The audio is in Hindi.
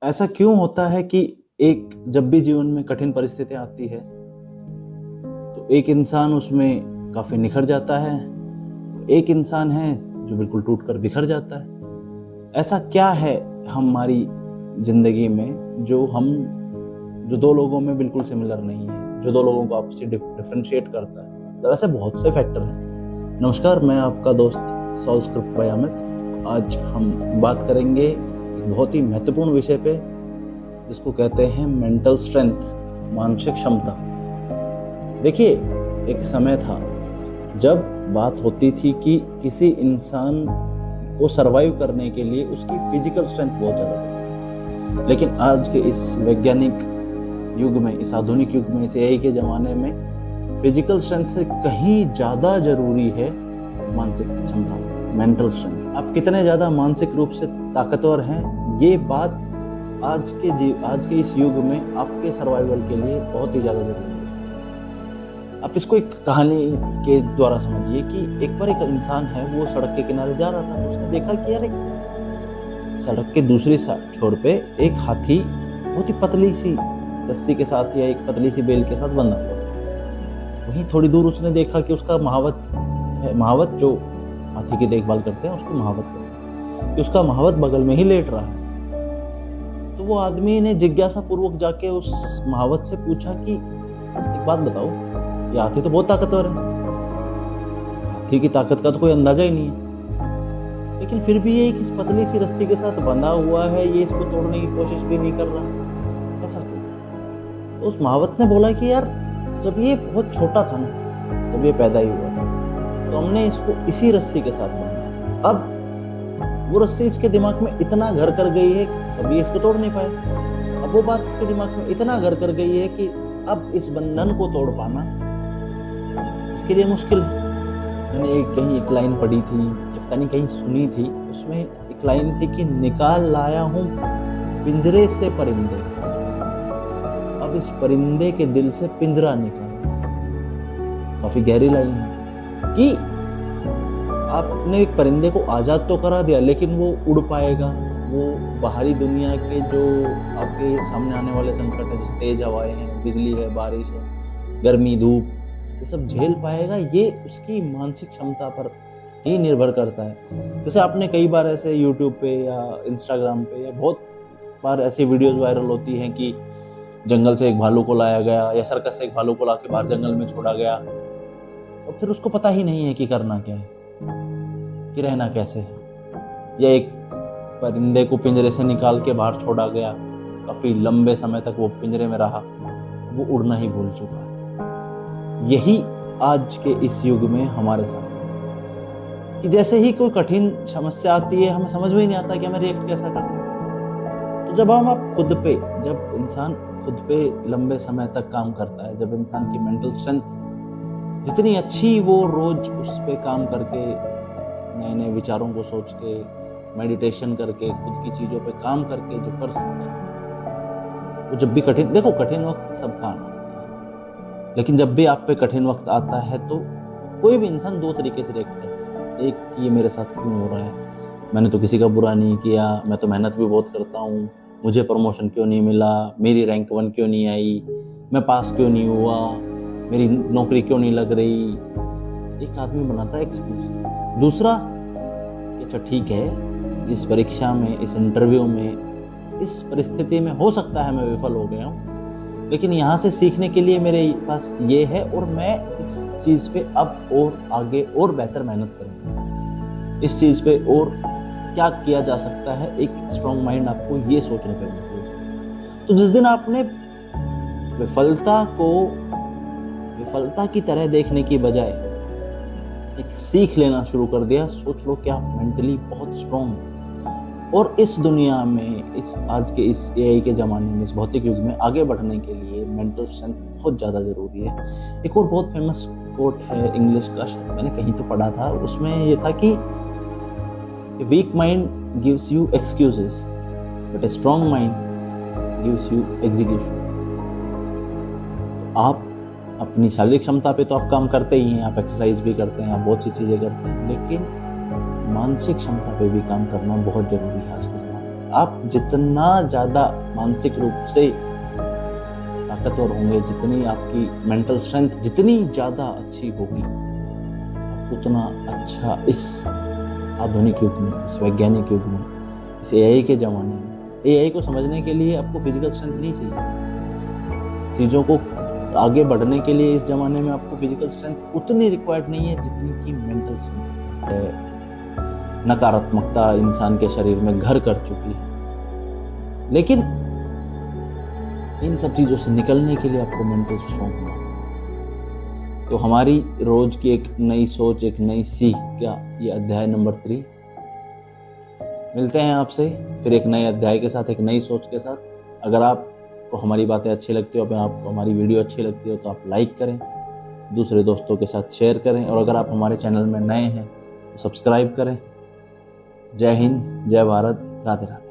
ऐसा क्यों होता है कि एक जब भी जीवन में कठिन परिस्थितियां आती है तो एक इंसान उसमें काफी निखर जाता है, एक इंसान है जो बिल्कुल टूटकर बिखर जाता है। ऐसा क्या है हमारी जिंदगी में जो दो लोगों में बिल्कुल सिमिलर नहीं है, जो दो लोगों को आपसे डिफरेंशिएट करता है? तो ऐसे बहुत से फैक्टर हैं। नमस्कार, मैं आपका दोस्त सॉल्व स्क्रिप्ट बाय अमित। आज हम बात करेंगे एक बहुत ही महत्वपूर्ण विषय पे जिसको कहते हैं मेंटल स्ट्रेंथ, मानसिक क्षमता। देखिए, एक समय था जब बात होती थी कि किसी इंसान को सरवाइव करने के लिए उसकी फिजिकल स्ट्रेंथ बहुत ज़्यादा है, लेकिन आज के इस वैज्ञानिक युग में, इस आधुनिक युग में, इस एआई के ज़माने में फिजिकल स्ट्रेंथ से कहीं ज़्यादा जरूरी है मानसिक क्षमता, मेंटल स्ट्रेंथ। आप कितने ज़्यादा मानसिक रूप से ताकतवर हैं, ये बात आज के इस युग में आपके सर्वाइवल के लिए बहुत ही ज़्यादा जरूरी है। आप इसको एक कहानी के द्वारा समझिए कि एक बार एक इंसान है, वो सड़क के किनारे जा रहा था। उसने देखा कि यार एक सड़क के दूसरे छोर पे एक हाथी बहुत ही पतली सी रस्सी के साथ या एक पतली सी बेल के साथ बंधा हुआ। वहीं थोड़ी दूर उसने देखा कि उसका महावत जो हाथी की देखभाल करते हैं उसको महावत कहते हैं, कि उसका महावत बगल में ही लेट रहा है। तो वो आदमी ने जिज्ञासा पूर्वक जाके उस महावत से पूछा कि एक बात बताओ, ये हाथी तो बहुत ताकतवर है, हाथी की ताकत का तो कोई अंदाजा ही नहीं है, लेकिन फिर भी ये इस पतली सी रस्सी के साथ बंधा हुआ है, ये इसको तोड़ने की कोशिश भी नहीं कर रहा, ऐसा क्यों? तो उस महावत ने बोला कि यार, जब ये बहुत छोटा था ना, जब ये पैदा ही हुआ था, तो हमने इसको इसी रस्सी के साथ बांधा। अब वो रस्सी इसके दिमाग में इतना घर कर गई है, कभी इसको तोड़ नहीं पाए। अब वो बात इसके दिमाग में इतना घर कर गई है कि अब इस बंधन को तोड़ पाना इसके लिए मुश्किल है। मैंने कहीं एक लाइन पढ़ी थी, पता नहीं कहीं सुनी थी, उसमें एक लाइन थी कि निकाल लाया हूं पिंजरे से परिंदे, अब इस परिंदे के दिल से पिंजरा निकाल। काफी गहरी लाइन है कि आपने एक परिंदे को आजाद तो करा दिया, लेकिन वो उड़ पाएगा, वो बाहरी दुनिया के जो आपके सामने आने वाले संकट है, जैसे तेज हवाएं हैं, बिजली है, बारिश है, गर्मी, धूप, ये सब झेल पाएगा, ये उसकी मानसिक क्षमता पर ही निर्भर करता है। जैसे आपने कई बार ऐसे यूट्यूब पे या इंस्टाग्राम पे या बहुत बार ऐसी वीडियोस वायरल होती हैं कि जंगल से एक भालू को लाया गया या सर्कस से एक भालू को लाके बाहर जंगल में छोड़ा गया, और फिर उसको पता ही नहीं है कि करना क्या है, कि रहना कैसे है। या एक परिंदे को पिंजरे से निकाल के बाहर छोड़ा गया, काफी लंबे समय तक वो पिंजरे में रहा, वो उड़ना ही भूल चुका है। यही आज के इस युग में हमारे साथ, कि जैसे ही कोई कठिन समस्या आती है, हमें समझ में ही नहीं आता कि हमें रिएक्ट कैसा करना है। तो जब इंसान खुद पे लंबे समय तक काम करता है, जब इंसान की मेंटल स्ट्रेंथ जितनी अच्छी, वो रोज उस पे काम करके, नए नए विचारों को सोच के, मेडिटेशन करके, खुद की चीजों पे काम करके जो कर सकता है, वो जब भी कठिन वक्त सबका आना होता है, लेकिन जब भी आप पे कठिन वक्त आता है तो कोई भी इंसान दो तरीके से रिएक्ट करता है। एक, ये मेरे साथ क्यों हो रहा है, मैंने तो किसी का बुरा नहीं किया, मैं तो मेहनत भी बहुत करता हूँ, मुझे प्रमोशन क्यों नहीं मिला, मेरी रैंक 1 क्यों नहीं आई, मैं पास क्यों नहीं हुआ, मेरी नौकरी क्यों नहीं लग रही। एक आदमी बनाता है एक्सक्यूज। दूसरा, अच्छा ठीक है, इस परीक्षा में, इस इंटरव्यू में, इस परिस्थिति में हो सकता है मैं विफल हो गया हूँ, लेकिन यहाँ से सीखने के लिए मेरे पास ये है, और मैं इस चीज़ पे अब और आगे और बेहतर मेहनत करूँगा, इस चीज़ पे और क्या किया जा सकता है। एक स्ट्रॉन्ग माइंड आपको ये सोचने पर मजबूर है। तो जिस दिन आपने विफलता की तरह देखने की बजाय एक सीख लेना शुरू कर दिया, सोच लो कि आप मेंटली बहुत स्ट्रॉन्ग हैं। और इस दुनिया में, आज के इस एआई के ज़माने में, इस भौतिक युग में आगे बढ़ने के लिए मेंटल स्ट्रेंथ बहुत ज़्यादा ज़रूरी है। एक और बहुत फेमस कोट है इंग्लिश का, शायद मैंने कहीं तो पढ़ा था, उसमें ये था कि weak mind gives you excuses but a strong mind gives you execution. आप अपनी शारीरिक क्षमता पे तो आप काम करते ही हैं, आप एक्सरसाइज भी करते हैं, आप बहुत सी चीज़ें करते हैं, लेकिन मानसिक क्षमता पे भी काम करना बहुत जरूरी है आज के ज़माने में। आप जितना ज़्यादा मानसिक रूप से ताकतवर होंगे, जितनी आपकी मेंटल स्ट्रेंथ जितनी ज़्यादा अच्छी होगी, आप उतना अच्छा इस आधुनिक युग में, इस वैज्ञानिक युग में, इस एआई के ज़माने में, एआई को समझने के लिए आपको फिजिकल स्ट्रेंथ नहीं चाहिए। चीज़ों को आगे बढ़ने के लिए इस ज़माने में आपको फिजिकल स्ट्रेंथ उतनी रिक्वायर्ड नहीं है जितनी कि मेंटल स्ट्रेंथ है। नकारात्मकता इंसान के शरीर में घर कर चुकी है, लेकिन इन सब चीज़ों से निकलने के लिए आपको मेंटल स्ट्रॉन्ग होना होगा। तो हमारी रोज की एक नई सोच, एक नई सीख, क्या ये अध्याय नंबर 3। मिलते हैं आपसे फिर एक नए अध्याय के साथ, एक नई सोच के साथ। अगर आपको हमारी बातें अच्छी लगती हो, आपको हमारी वीडियो अच्छी लगती हो, तो आप लाइक करें, दूसरे दोस्तों के साथ शेयर करें, और अगर आप हमारे चैनल में नए हैं तो सब्सक्राइब करें। जय हिंद, जय भारत, राधे राधे।